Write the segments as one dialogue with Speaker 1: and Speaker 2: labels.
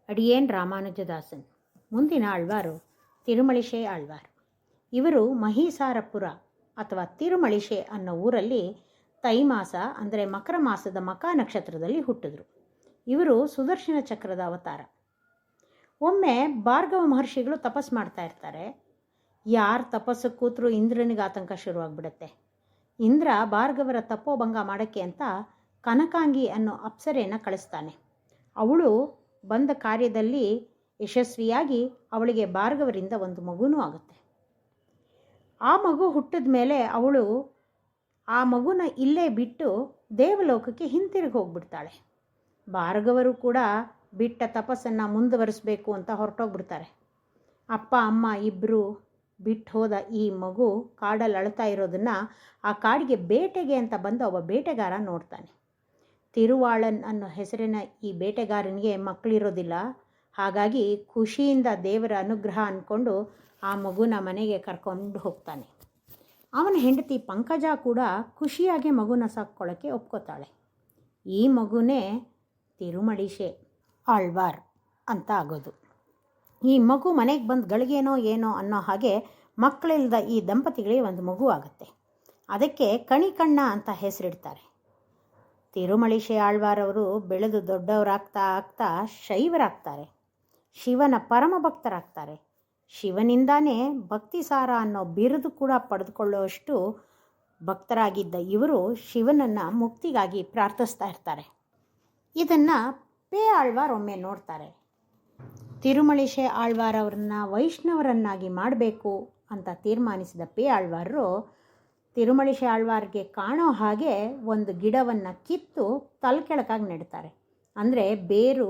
Speaker 1: ಅಡಿಯೇನ್ ರಾಮಾನುಜದಾಸನ್. ಮುಂದಿನ ಆಳ್ವಾರು ತಿರುಮಳಿಶೆ ಆಳ್ವಾರ್. ಇವರು ಮಹಿಸಾರಪುರ ಅಥವಾ ತಿರುಮಳಿಶೆ ಅನ್ನೋ ಊರಲ್ಲಿ ತೈಮಾಸ ಅಂದರೆ ಮಕರ ಮಾಸದ ಮಕಾ ನಕ್ಷತ್ರದಲ್ಲಿ ಹುಟ್ಟಿದ್ರು. ಇವರು ಸುದರ್ಶನ ಚಕ್ರದ ಅವತಾರ. ಒಮ್ಮೆ ಭಾರ್ಗವ ಮಹರ್ಷಿಗಳು ತಪಸ್ ಮಾಡ್ತಾ ಇರ್ತಾರೆ. ಯಾರು ತಪಸ್ಸು ಕೂತರೂ ಇಂದ್ರನಿಗೆ ಆತಂಕ ಶುರುವಾಗ್ಬಿಡುತ್ತೆ. ಇಂದ್ರ ಭಾರ್ಗವರ ತಪೋಭಂಗ ಮಾಡೋಕ್ಕೆ ಅಂತ ಕನಕಾಂಗಿ ಅನ್ನೋ ಅಪ್ಸರೆಯನ್ನು ಕಳಿಸ್ತಾನೆ. ಅವಳು ಬಂದ ಕಾರ್ಯದಲ್ಲಿ ಯಶಸ್ವಿಯಾಗಿ ಅವಳಿಗೆ ಭಾರ್ಗವರಿಂದ ಒಂದು ಮಗುನೂ ಆಗುತ್ತೆ. ಆ ಮಗು ಹುಟ್ಟಿದ ಮೇಲೆ ಅವಳು ಆ ಮಗುನ ಇಲ್ಲೇ ಬಿಟ್ಟು ದೇವಲೋಕಕ್ಕೆ ಹಿಂತಿರುಗಿ ಹೋಗ್ಬಿಡ್ತಾಳೆ. ಭಾರ್ಗವರು ಕೂಡ ಬಿಟ್ಟ ತಪಸ್ಸನ್ನು ಮುಂದುವರಿಸಬೇಕು ಅಂತ ಹೊರಟೋಗ್ಬಿಡ್ತಾರೆ. ಅಪ್ಪ ಅಮ್ಮ ಇಬ್ಬರು ಬಿಟ್ಟು ಹೋದ ಈ ಮಗು ಕಾಡಲ್ಲಿ ಅಳ್ತಾ ಇರೋದನ್ನು ಆ ಕಾಡಿಗೆ ಬೇಟೆಗೆ ಅಂತ ಬಂದ ಒಬ್ಬ ಬೇಟೆಗಾರ ನೋಡ್ತಾನೆ. ತಿರುವಾಳನ್ ಅನ್ನೋ ಹೆಸರಿನ ಈ ಬೇಟೆಗಾರನಿಗೆ ಮಕ್ಕಳಿರೋದಿಲ್ಲ. ಹಾಗಾಗಿ ಖುಷಿಯಿಂದ ದೇವರ ಅನುಗ್ರಹ ಅಂದ್ಕೊಂಡು ಆ ಮಗುನ ಮನೆಗೆ ಕರ್ಕೊಂಡು ಹೋಗ್ತಾನೆ. ಅವನ ಹೆಂಡತಿ ಪಂಕಜ ಕೂಡ ಖುಷಿಯಾಗಿ ಮಗುನ ಸಾಕ್ಕೊಳ್ಳೋಕ್ಕೆ ಒಪ್ಕೋತಾಳೆ. ಈ ಮಗುನೇ ತಿರುಮಳಿಶೆ ಆಳ್ವಾರ್ ಅಂತ ಆಗೋದು. ಈ ಮಗು ಮನೆಗೆ ಬಂದು ಗಳಿಗೇನೋ ಏನೋ ಅನ್ನೋ ಹಾಗೆ ಮಕ್ಕಳಿಲ್ಲದ ಈ ದಂಪತಿಗಳಿಗೆ ಒಂದು ಮಗು ಆಗುತ್ತೆ. ಅದಕ್ಕೆ ಕಣಿಕಣ್ಣ ಅಂತ ಹೆಸರಿಡ್ತಾರೆ. ತಿರುಮಳಿಶೆ ಆಳ್ವಾರವರು ಬೆಳೆದು ದೊಡ್ಡವರಾಗ್ತಾ ಆಗ್ತಾ ಶೈವರಾಗ್ತಾರೆ. ಶಿವನ ಪರಮ ಭಕ್ತರಾಗ್ತಾರೆ. ಶಿವನಿಂದಾನೇ ಭಕ್ತಿಸಾರ ಅನ್ನೋ ಬಿರುದು ಕೂಡ ಪಡೆದುಕೊಳ್ಳುವಷ್ಟು ಭಕ್ತರಾಗಿದ್ದ ಇವರು ಶಿವನನ್ನು ಮುಕ್ತಿಗಾಗಿ ಪ್ರಾರ್ಥಿಸ್ತಾ ಇರ್ತಾರೆ. ಇದನ್ನು ಪೇ ಆಳ್ವಾರ್ ಒಮ್ಮೆ ನೋಡ್ತಾರೆ. ತಿರುಮಳಿಶೆ ಆಳ್ವಾರವ್ರನ್ನ ವೈಷ್ಣವರನ್ನಾಗಿ ಮಾಡಬೇಕು ಅಂತ ತೀರ್ಮಾನಿಸಿದ ಪೇ ಆಳ್ವಾರರು ತಿರುಮಳಿಶೆ ಆಳ್ವಾರ್ಗೆ ಕಾಣೋ ಹಾಗೆ ಒಂದು ಗಿಡವನ್ನು ಕಿತ್ತು ತಲೆಕೆಳಕಾಗಿ ನೆಡ್ತಾರೆ. ಅಂದರೆ ಬೇರು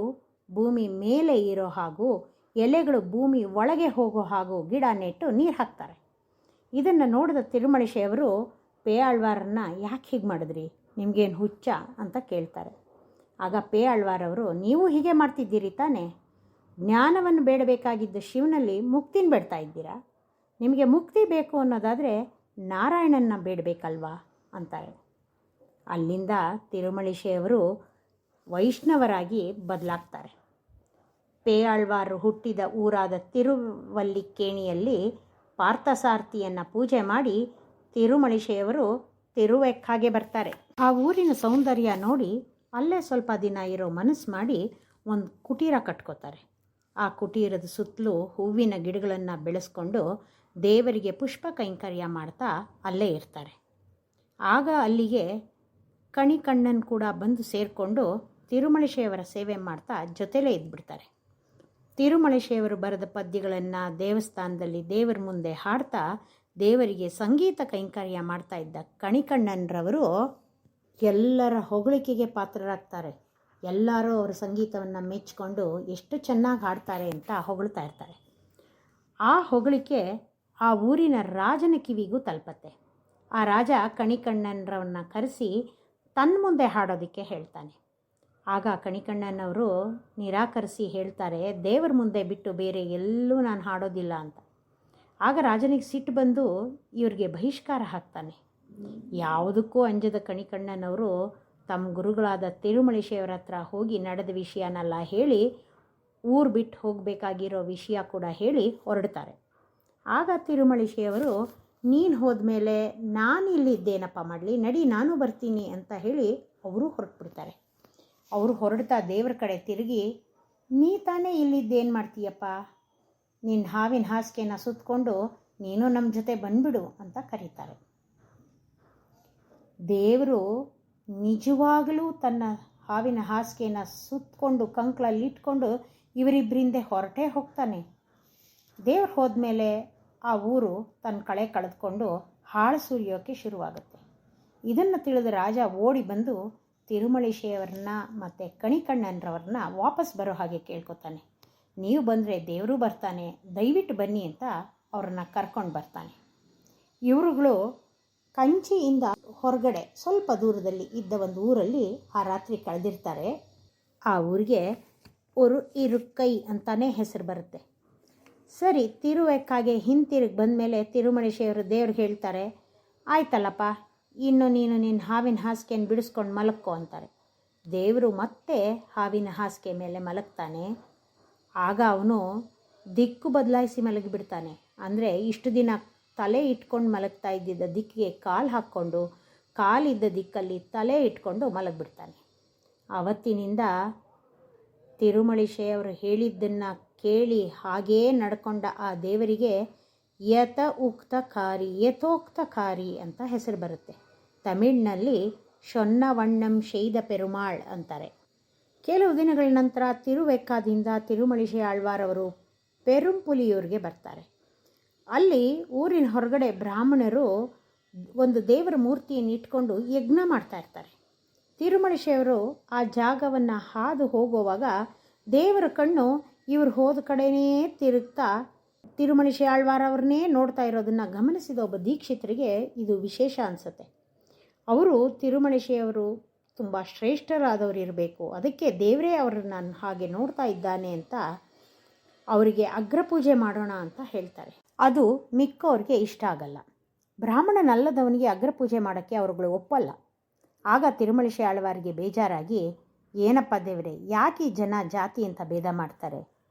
Speaker 1: ಭೂಮಿ ಮೇಲೆ ಇರೋ ಹಾಗೂ ಎಲೆಗಳು ಭೂಮಿ ಒಳಗೆ ಹೋಗೋ ಹಾಗೂ ಗಿಡ ನೆಟ್ಟು ನೀರು ಹಾಕ್ತಾರೆ. ಇದನ್ನು ನೋಡಿದ ತಿರುಮಳಿಶೆಯವರು ಪೇ ಆಳ್ವಾರನ್ನ ಯಾಕೆ ಹೀಗೆ ಮಾಡಿದ್ರಿ, ನಿಮಗೇನು ಹುಚ್ಚ ಅಂತ ಕೇಳ್ತಾರೆ. ಆಗ ಪೇ ಆಳ್ವಾರವರು, ನೀವು ಹೀಗೆ ಮಾಡ್ತಿದ್ದೀರಿ ತಾನೇ, ಜ್ಞಾನವನ್ನು ಬೇಡಬೇಕಾಗಿದ್ದ ಶಿವನಲ್ಲಿ ಮುಕ್ತಿನ ಬೇಡ್ತಾ ಇದ್ದೀರಾ, ನಿಮಗೆ ಮುಕ್ತಿ ಬೇಕು ಅನ್ನೋದಾದರೆ ನಾರಾಯಣನ ಬೇಡಬೇಕಲ್ವಾ ಅಂತಾರೆ. ಅಲ್ಲಿಂದ ತಿರುಮಳಿಶೆಯವರು ವೈಷ್ಣವರಾಗಿ ಬದಲಾಗ್ತಾರೆ. ಪೇ ಆಳ್ವಾರು ಹುಟ್ಟಿದ ಊರಾದ ತಿರುವಲ್ಲಿಕ್ಕೇಣಿಯಲ್ಲಿ ಪಾರ್ಥಸಾರಥಿಯನ್ನು ಪೂಜೆ ಮಾಡಿ ತಿರುಮಳಿಶೆಯವರು ತಿರುವೆಕ್ಕಾಗೆ ಬರ್ತಾರೆ. ಆ ಊರಿನ ಸೌಂದರ್ಯ ನೋಡಿ ಅಲ್ಲೇ ಸ್ವಲ್ಪ ದಿನ ಇರೋ ಮನಸ್ಸು ಮಾಡಿ ಒಂದು ಕುಟೀರ ಕಟ್ಕೋತಾರೆ. ಆ ಕುಟೀರದ ಸುತ್ತಲೂ ಹೂವಿನ ಗಿಡಗಳನ್ನು ಬೆಳೆಸ್ಕೊಂಡು ದೇವರಿಗೆ ಪುಷ್ಪ ಕೈಂಕರ್ಯ ಮಾಡ್ತಾ ಅಲ್ಲೇ ಇರ್ತಾರೆ. ಆಗ ಅಲ್ಲಿಗೆ ಕಣಿಕಣ್ಣನ್ ಕೂಡ ಬಂದು ಸೇರಿಕೊಂಡು ತಿರುಮಳಿಶೆಯವರ ಸೇವೆ ಮಾಡ್ತಾ ಜೊತೆಲೇ ಇದ್ಬಿಡ್ತಾರೆ. ತಿರುಮಳಿಶೆಯವರು ಬರೆದ ಪದ್ಯಗಳನ್ನು ದೇವಸ್ಥಾನದಲ್ಲಿ ದೇವರ ಮುಂದೆ ಹಾಡ್ತಾ ದೇವರಿಗೆ ಸಂಗೀತ ಕೈಂಕರ್ಯ ಮಾಡ್ತಾ ಇದ್ದ ಕಣಿಕಣ್ಣನರವರು ಎಲ್ಲರ ಹೊಗಳಿಕೆಗೆ ಪಾತ್ರರಾಗ್ತಾರೆ. ಎಲ್ಲರೂ ಅವರ ಸಂಗೀತವನ್ನು ಮೆಚ್ಚಿಕೊಂಡು ಎಷ್ಟು ಚೆನ್ನಾಗಿ ಹಾಡ್ತಾರೆ ಅಂತ ಹೊಗಳ್ತಾ ಇರ್ತಾರೆ. ಆ ಹೊಗಳಿಕೆ ಆ ಊರಿನ ರಾಜನ ಕಿವಿಗೂ ತಲುಪತ್ತೆ. ಆ ರಾಜ ಕಣಿಕಣ್ಣನರವನ್ನ ಕರೆಸಿ ತನ್ನ ಮುಂದೆ ಹಾಡೋದಕ್ಕೆ ಹೇಳ್ತಾನೆ. ಆಗ ಕಣಿಕಣ್ಣನವರು ನಿರಾಕರಿಸಿ ಹೇಳ್ತಾರೆ, ದೇವರ ಮುಂದೆ ಬಿಟ್ಟು ಬೇರೆ ಎಲ್ಲೂ ನಾನು ಹಾಡೋದಿಲ್ಲ ಅಂತ. ಆಗ ರಾಜನಿಗೆ ಸಿಟ್ಟು ಬಂದು ಇವ್ರಿಗೆ ಬಹಿಷ್ಕಾರ ಹಾಕ್ತಾನೆ. ಯಾವುದಕ್ಕೂ ಅಂಜದ ಕಣಿಕಣ್ಣನವರು ತಮ್ಮ ಗುರುಗಳಾದ ತಿರುಮಳಿಶೆಯವರ ಹತ್ರ ಹೋಗಿ ನಡೆದ ವಿಷಯನೆಲ್ಲ ಹೇಳಿ ಊರು ಬಿಟ್ಟು ಹೋಗಬೇಕಾಗಿರೋ ವಿಷಯ ಕೂಡ ಹೇಳಿ ಹೊರಡ್ತಾರೆ. ಆಗ ತಿರುಮಳಿಶೆಯವರು, ನೀನು ಹೋದ್ಮೇಲೆ ನಾನು ಇಲ್ಲಿದ್ದೇನಪ್ಪ ಮಾಡಲಿ, ನಡಿ ನಾನು ಬರ್ತೀನಿ ಅಂತ ಹೇಳಿ ಅವರು ಹೊರಟ್ಬಿಡ್ತಾರೆ. ಅವರು ಹೊರಡ್ತಾ ದೇವರ ಕಡೆ ತಿರುಗಿ, ನೀ ತಾನೇ ಇಲ್ಲಿದ್ದೇನು ಮಾಡ್ತೀಯಪ್ಪ, ನಿನ್ನ ಹಾವಿನ ಹಾಸಿಗೆನ ಸುತ್ತಕೊಂಡು ನೀನು ನಮ್ಮ ಜೊತೆ ಬಂದ್ಬಿಡು ಅಂತ ಕರೀತಾರೆ. ದೇವರು ನಿಜವಾಗಲೂ ತನ್ನ ಹಾವಿನ ಹಾಸಿಗೆನ ಸುತ್ತಕೊಂಡು ಕಂಕ್ಳಲ್ಲಿ ಇಟ್ಕೊಂಡು ಇವರಿಬ್ಬರಿಂದೆ ಹೊರಟೇ ಹೋಗ್ತಾನೆ. ದೇವ್ರು ಹೋದ್ಮೇಲೆ ಆ ಊರು ತನ್ನ ಕಳೆ ಕಳೆದುಕೊಂಡು ಹಾಳು ಸುರಿಯೋಕ್ಕೆ ಶುರುವಾಗುತ್ತೆ. ಇದನ್ನು ತಿಳಿದ ರಾಜ ಓಡಿ ಬಂದು ತಿರುಮಳಿಶೆಯವರನ್ನ ಮತ್ತು ಕಣಿಕಣ್ಣನರವ್ರನ್ನ ವಾಪಸ್ ಬರೋ ಹಾಗೆ ಕೇಳ್ಕೊತಾನೆ. ನೀವು ಬಂದರೆ ದೇವರು ಬರ್ತಾನೆ, ದಯವಿಟ್ಟು ಬನ್ನಿ ಅಂತ ಅವ್ರನ್ನ ಕರ್ಕೊಂಡು ಬರ್ತಾನೆ. ಇವರುಗಳು ಕಂಚಿಯಿಂದ ಹೊರಗಡೆ ಸ್ವಲ್ಪ ದೂರದಲ್ಲಿ ಇದ್ದ ಒಂದು ಊರಲ್ಲಿ ಆ ರಾತ್ರಿ ಕಳೆದಿರ್ತಾರೆ. ಆ ಊರಿಗೆ ಇರುಕ್ಕೈ ಅಂತಲೇ ಹೆಸರು ಬರುತ್ತೆ. ಸರಿ, ತಿರುವೆಕ್ಕಾಗೆ ಹಿಂತಿರುಗಿ ಬಂದಮೇಲೆ ತಿರುಮಳಿಶೆಯವರು ದೇವ್ರಿಗೆ ಹೇಳ್ತಾರೆ, ಆಯ್ತಲ್ಲಪ್ಪ, ಇನ್ನು ನೀನು ನಿನ್ನ ಹಾವಿನ ಹಾಸಿಗೆಯನ್ನು ಬಿಡಿಸ್ಕೊಂಡು ಮಲಕ್ಕೋ ಅಂತಾರೆ. ದೇವರು ಮತ್ತೆ ಹಾವಿನ ಹಾಸಿಗೆ ಮೇಲೆ ಮಲಗ್ತಾನೆ. ಆಗ ಅವನು ದಿಕ್ಕು ಬದಲಾಯಿಸಿ ಮಲಗಿಬಿಡ್ತಾನೆ. ಅಂದರೆ ಇಷ್ಟು ದಿನ ತಲೆ ಇಟ್ಕೊಂಡು ಮಲಗ್ತಾ ಇದ್ದಿದ್ದ ದಿಕ್ಕಿಗೆ ಕಾಲು ಹಾಕ್ಕೊಂಡು ಕಾಲಿದ್ದ ದಿಕ್ಕಲ್ಲಿ ತಲೆ ಇಟ್ಕೊಂಡು ಮಲಗಿಬಿಡ್ತಾನೆ. ಆವತ್ತಿನಿಂದ ತಿರುಮಳಿಶೆ ಅವರು ಹೇಳಿದ್ದನ್ನು ಕೇಳಿ ಹಾಗೇ ನಡ್ಕೊಂಡ ಆ ದೇವರಿಗೆ ಯಥೋಕ್ತಕಾರಿ ಅಂತ ಹೆಸರು ಬರುತ್ತೆ. ತಮಿಳಿನಲ್ಲಿ ಶೊನ್ನವಣ್ಣಂ ಶೈದ ಪೆರುಮಾಳ್ ಅಂತಾರೆ. ಕೆಲವು ದಿನಗಳ ನಂತರ ತಿರುವೆಕ್ಕಾದಿಂದ ತಿರುಮಳಿಶೆ ಆಳ್ವಾರವರು ಪೆರುಂಪುಲಿಯೂರಿಗೆ ಬರ್ತಾರೆ. ಅಲ್ಲಿ ಊರಿನ ಹೊರಗಡೆ ಬ್ರಾಹ್ಮಣರು ಒಂದು ದೇವರ ಮೂರ್ತಿಯನ್ನು ಇಟ್ಕೊಂಡು ಯಜ್ಞ ಮಾಡ್ತಾ ಇರ್ತಾರೆ. ತಿರುಮಳಿಶೆಯವರು ಆ ಜಾಗವನ್ನು ಹಾದು ಹೋಗುವಾಗ ದೇವರ ಕಣ್ಣು ಇವರು ಹೋದ ಕಡೆನೇ ತಿರುಗ್ತಾ ತಿರುಮಳಿಶೆ ಆಳ್ವಾರ ಅವ್ರನ್ನೇ ನೋಡ್ತಾ ಇರೋದನ್ನು ಗಮನಿಸಿದ ಒಬ್ಬ ದೀಕ್ಷಿತರಿಗೆ ಇದು ವಿಶೇಷ ಅನಿಸುತ್ತೆ. ಅವರು ತಿರುಮಳಿಶೆಯವರು ತುಂಬ ಶ್ರೇಷ್ಠರಾದವರು ಇರಬೇಕು, ಅದಕ್ಕೆ ದೇವರೇ ಅವರನ್ನು ಹಾಗೆ ನೋಡ್ತಾ ಇದ್ದಾನೆ ಅಂತ ಅವರಿಗೆ ಅಗ್ರಪೂಜೆ ಮಾಡೋಣ ಅಂತ ಹೇಳ್ತಾರೆ. ಅದು ಮಿಕ್ಕವ್ರಿಗೆ ಇಷ್ಟ ಆಗಲ್ಲ. ಬ್ರಾಹ್ಮಣನಲ್ಲದವನಿಗೆ ಅಗ್ರಪೂಜೆ ಮಾಡೋಕ್ಕೆ ಅವರುಗಳು ಒಪ್ಪಲ್ಲ. ಆಗ ತಿರುಮಳಿಶೆ ಆಳ್ವಾರಿಗೆ ಬೇಜಾರಾಗಿ, ಏನಪ್ಪ ದೇವರೇ, ಯಾಕೆ ಜನ ಜಾತಿ ಅಂತ ಭೇದ ಮಾಡ್ತಾರೆ,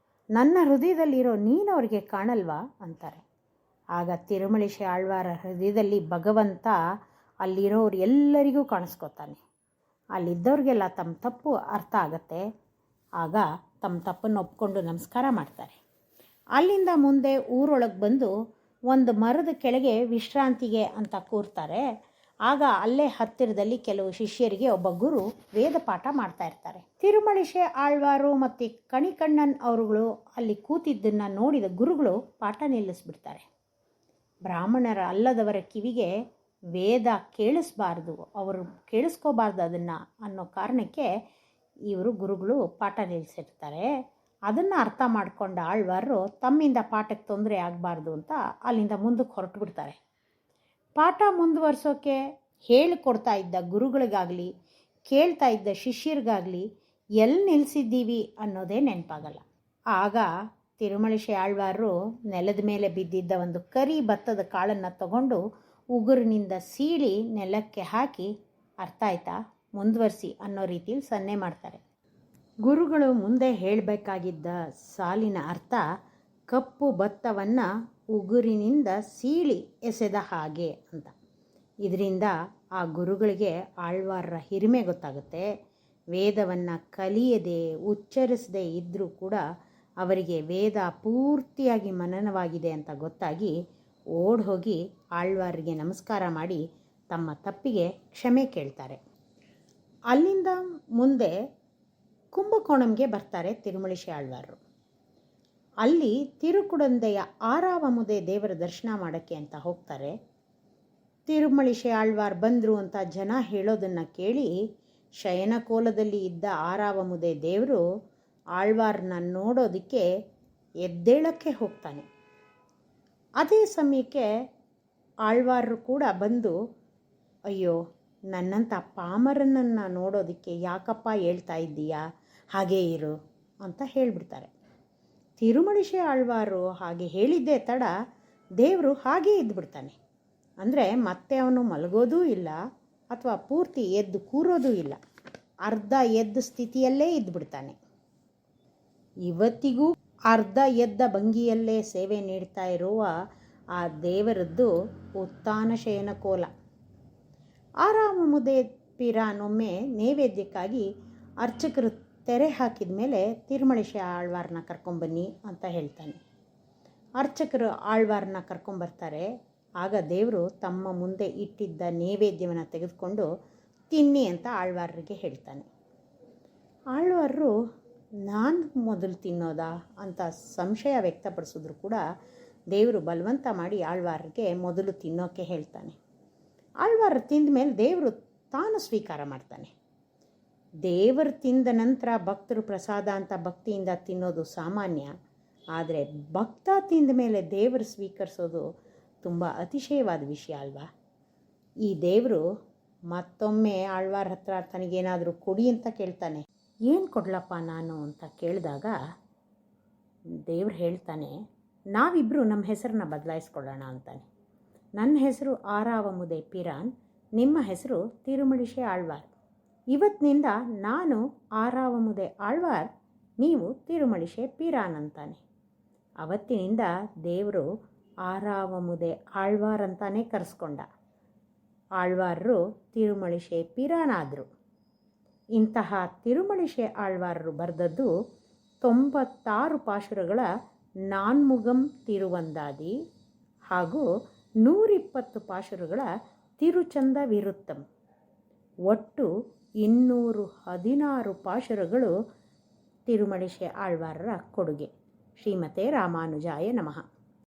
Speaker 1: ನನ್ನ ಹೃದಯದಲ್ಲಿರೋ ನೀನು ಅವ್ರಿಗೆ ಕಾಣಲ್ವಾ ಅಂತಾರೆ. ಆಗ ತಿರುಮಳಿಶೆ ಆಳ್ವಾರ ಹೃದಯದಲ್ಲಿ ಭಗವಂತ ಅಲ್ಲಿರೋರು ಎಲ್ಲರಿಗೂ ಕಾಣಿಸ್ಕೊತಾನೆ. ಅಲ್ಲಿದ್ದವ್ರಿಗೆಲ್ಲ ತಮ್ಮ ತಪ್ಪು ಅರ್ಥ ಆಗತ್ತೆ. ಆಗ ತಮ್ಮ ತಪ್ಪನ್ನು ಒಪ್ಕೊಂಡು ನಮಸ್ಕಾರ ಮಾಡ್ತಾರೆ. ಅಲ್ಲಿಂದ ಮುಂದೆ ಊರೊಳಗೆ ಬಂದು ಒಂದು ಮರದ ಕೆಳಗೆ ವಿಶ್ರಾಂತಿಗೆ ಅಂತ ಕೂರ್ತಾರೆ. ಆಗ ಅಲ್ಲೇ ಹತ್ತಿರದಲ್ಲಿ ಕೆಲವು ಶಿಷ್ಯರಿಗೆ ಒಬ್ಬ ಗುರು ವೇದ ಪಾಠ ಮಾಡ್ತಾ ಇರ್ತಾರೆ. ತಿರುಮಳಿಶೆ ಆಳ್ವಾರು ಮತ್ತು ಕಣಿಕಣ್ಣನ್ ಅವರುಗಳು ಅಲ್ಲಿ ಕೂತಿದ್ದನ್ನು ನೋಡಿದ ಗುರುಗಳು ಪಾಠ ನಿಲ್ಲಿಸ್ಬಿಡ್ತಾರೆ. ಬ್ರಾಹ್ಮಣರ ಅಲ್ಲದವರ ಕಿವಿಗೆ ವೇದ ಕೇಳಿಸ್ಬಾರ್ದು, ಅವರು ಕೇಳಿಸ್ಕೋಬಾರ್ದು ಅದನ್ನು ಅನ್ನೋ ಕಾರಣಕ್ಕೆ ಇವರು ಗುರುಗಳು ಪಾಠ ನಿಲ್ಲಿಸಿರ್ತಾರೆ. ಅದನ್ನು ಅರ್ಥ ಮಾಡಿಕೊಂಡ ಆಳ್ವಾರರು ತಮ್ಮಿಂದ ಪಾಠಕ್ಕೆ ತೊಂದರೆ ಆಗಬಾರ್ದು ಅಂತ ಅಲ್ಲಿಂದ ಮುಂದಕ್ಕೆ ಹೊರಟು ಬಿಡ್ತಾರೆ. ಪಾಠ ಮುಂದುವರ್ಸೋಕ್ಕೆ ಹೇಳಿಕೊಡ್ತಾ ಇದ್ದ ಗುರುಗಳಿಗಾಗಲಿ ಕೇಳ್ತಾ ಇದ್ದ ಶಿಷ್ಯರಿಗಾಗಲಿ ಎಲ್ಲಿ ನಿಲ್ಲಿಸಿದ್ದೀವಿ ಅನ್ನೋದೇ ನೆನಪಾಗಲ್ಲ. ಆಗ ತಿರುಮಳಿಶೆ ಆಳ್ವಾರರು ನೆಲದ ಮೇಲೆ ಬಿದ್ದಿದ್ದ ಒಂದು ಕರಿ ಭತ್ತದ ಕಾಳನ್ನು ತಗೊಂಡು ಉಗುರಿನಿಂದ ಸೀಳಿ ನೆಲಕ್ಕೆ ಹಾಕಿ, ಅರ್ಥ ಆಯ್ತಾ, ಮುಂದುವರಿಸಿ ಅನ್ನೋ ರೀತಿಯಲ್ಲಿ ಸನ್ನೆ ಮಾಡ್ತಾರೆ. ಗುರುಗಳು ಮುಂದೆ ಹೇಳಬೇಕಾಗಿದ್ದ ಸಾಲಿನ ಅರ್ಥ ಕಪ್ಪು ಭತ್ತವನ್ನು ಉಗುರಿನಿಂದ ಸೀಳಿ ಎಸೆದ ಹಾಗೆ ಅಂತ. ಇದರಿಂದ ಆ ಗುರುಗಳಿಗೆ ಆಳ್ವಾರರ ಹಿರಿಮೆ ಗೊತ್ತಾಗುತ್ತೆ. ವೇದವನ್ನು ಕಲಿಯದೆ ಉಚ್ಚರಿಸದೇ ಇದ್ದರೂ ಕೂಡ ಅವರಿಗೆ ವೇದ ಪೂರ್ತಿಯಾಗಿ ಮನನವಾಗಿದೆ ಅಂತ ಗೊತ್ತಾಗಿ ಓಡ್ ಹೋಗಿ ಆಳ್ವಾರಿಗೆ ನಮಸ್ಕಾರ ಮಾಡಿ ತಮ್ಮ ತಪ್ಪಿಗೆ ಕ್ಷಮೆ ಕೇಳ್ತಾರೆ. ಅಲ್ಲಿಂದ ಮುಂದೆ ಕುಂಭಕೋಣಂಗೆ ಬರ್ತಾರೆ ತಿರುಮಳಿಶೆ ಆಳ್ವಾರರು. ಅಲ್ಲಿ ತಿರುಕುಡಂದೆಯ ಆರಾವಮುದೆ ದೇವರ ದರ್ಶನ ಮಾಡೋಕ್ಕೆ ಅಂತ ಹೋಗ್ತಾರೆ. ತಿರುಮಳಿಶೆ ಆಳ್ವಾರ್ ಬಂದರು ಅಂತ ಜನ ಹೇಳೋದನ್ನು ಕೇಳಿ ಶಯನಕೋಲದಲ್ಲಿ ಇದ್ದ ಆರಾವಮುದೆ ದೇವರು ಆಳ್ವಾರನ್ನ ನೋಡೋದಕ್ಕೆ ಎದ್ದೇಳಕ್ಕೆ ಹೋಗ್ತಾನೆ. ಅದೇ ಸಮಯಕ್ಕೆ ಆಳ್ವಾರರು ಕೂಡ ಬಂದು, ಅಯ್ಯೋ, ನನ್ನಂಥ ಪಾಮರನನ್ನು ನೋಡೋದಕ್ಕೆ ಯಾಕಪ್ಪ ಹೇಳ್ತಾ ಇದ್ದೀಯಾ, ಹಾಗೇ ಇರು ಅಂತ ಹೇಳಿಬಿಡ್ತಾರೆ. ತಿರುಮಳಿಶೆ ಆಳ್ವಾರು ಹಾಗೆ ಹೇಳಿದ್ದೇ ತಡ ದೇವರು ಹಾಗೇ ಇದ್ದುಬಿಡ್ತಾನೆ. ಅಂದರೆ ಮತ್ತೆ ಅವನು ಮಲಗೋದೂ ಇಲ್ಲ ಅಥವಾ ಪೂರ್ತಿ ಎದ್ದು ಕೂರೋದೂ ಇಲ್ಲ, ಅರ್ಧ ಎದ್ದ ಸ್ಥಿತಿಯಲ್ಲೇ ಇದ್ದುಬಿಡ್ತಾನೆ. ಇವತ್ತಿಗೂ ಅರ್ಧ ಎದ್ದ ಭಂಗಿಯಲ್ಲೇ ಸೇವೆ ನೀಡ್ತಾ ಇರುವ ಆ ದೇವರದ್ದು ಉತ್ಥಾನ ಶಯನ ಕೋಲ. ಆರಾವಮುದೆ ಪಿರಾನೊಮ್ಮೆ ನೈವೇದ್ಯಕ್ಕಾಗಿ ಅರ್ಚಕರು ತೆರೆ ಹಾಕಿದ ಮೇಲೆ ತಿರುಮಳಿಶೆ ಆಳ್ವಾರನ್ನ ಕರ್ಕೊಂಬನ್ನಿ ಅಂತ ಹೇಳ್ತಾನೆ. ಅರ್ಚಕರು ಆಳ್ವಾರನ್ನ ಕರ್ಕೊಂಬರ್ತಾರೆ. ಆಗ ದೇವರು ತಮ್ಮ ಮುಂದೆ ಇಟ್ಟಿದ್ದ ನೈವೇದ್ಯವನ್ನು ತೆಗೆದುಕೊಂಡು ತಿನ್ನಿ ಅಂತ ಆಳ್ವಾರರಿಗೆ ಹೇಳ್ತಾನೆ. ಆಳ್ವಾರರು ನಾನು ಮೊದಲು ತಿನ್ನೋದಾ ಅಂತ ಸಂಶಯ ವ್ಯಕ್ತಪಡಿಸಿದ್ರು ಕೂಡ ದೇವರು ಬಲವಂತ ಮಾಡಿ ಆಳ್ವಾರರಿಗೆ ಮೊದಲು ತಿನ್ನೋಕ್ಕೆ ಹೇಳ್ತಾನೆ. ಆಳ್ವಾರ ತಿಂದ ಮೇಲೆ ದೇವರು ತಾನು ಸ್ವೀಕಾರ ಮಾಡ್ತಾನೆ. ದೇವರು ತಿಂದ ನಂತರ ಭಕ್ತರು ಪ್ರಸಾದ ಅಂತ ಭಕ್ತಿಯಿಂದ ತಿನ್ನೋದು ಸಾಮಾನ್ಯ. ಆದರೆ ಭಕ್ತ ತಿಂದ ಮೇಲೆ ದೇವರು ಸ್ವೀಕರಿಸೋದು ತುಂಬ ಅತಿಶಯವಾದ ವಿಷಯ ಅಲ್ವಾ. ಈ ದೇವರು ಮತ್ತೊಮ್ಮೆ ಆಳ್ವಾರ ಹತ್ರ ತನಗೇನಾದರೂ ಕೊಡಿ ಅಂತ ಕೇಳ್ತಾನೆ. ಏನು ಕೊಡ್ಲಪ್ಪ ನಾನು ಅಂತ ಕೇಳಿದಾಗ ದೇವ್ರು ಹೇಳ್ತಾನೆ, ನಾವಿಬ್ಬರು ನಮ್ಮ ಹೆಸರನ್ನ ಬದಲಾಯಿಸ್ಕೊಳ್ಳೋಣ ಅಂತಾನೆ. ನನ್ನ ಹೆಸರು ಆರಾವಮುದೆ ಪಿರಾನ್, ನಿಮ್ಮ ಹೆಸರು ತಿರುಮಳಿಶೆ ಆಳ್ವಾರ್. ಇವತ್ತಿನಿಂದ ನಾನು ಆರಾವಮುದೆ ಆಳ್ವಾರ್, ನೀವು ತಿರುಮಳಿಶೆ ಪಿರಾನಂತಾನೆ. ಅವತ್ತಿನಿಂದ ದೇವರು ಆರಾವಮುದೆ ಆಳ್ವಾರ್ ಅಂತಾನೆ ಕರೆಸ್ಕೊಂಡ. ಆಳ್ವಾರರು ತಿರುಮಳಿಶೆ ಪಿರಾನಾದರು. ಇಂತಹ ತಿರುಮಳಿಶೆ ಆಳ್ವಾರರು ಬರೆದದ್ದು 96 ಪಾಶುರಗಳ ನಾನ್ಮುಗಂ ತಿರುವಂದಾದಿ ಹಾಗೂ 120 ಪಾಶುರಗಳ ತಿರುಚಂದ ವಿರುತ್ತಂ. ಒಟ್ಟು 216 ಪಾಶುರಗಳು ತಿರುಮಳಿಶೆ ಆಳ್ವಾರರ ಕೊಡುಗೆ. ಶ್ರೀಮತೆ ರಾಮಾನುಜಾಯ ನಮಃ.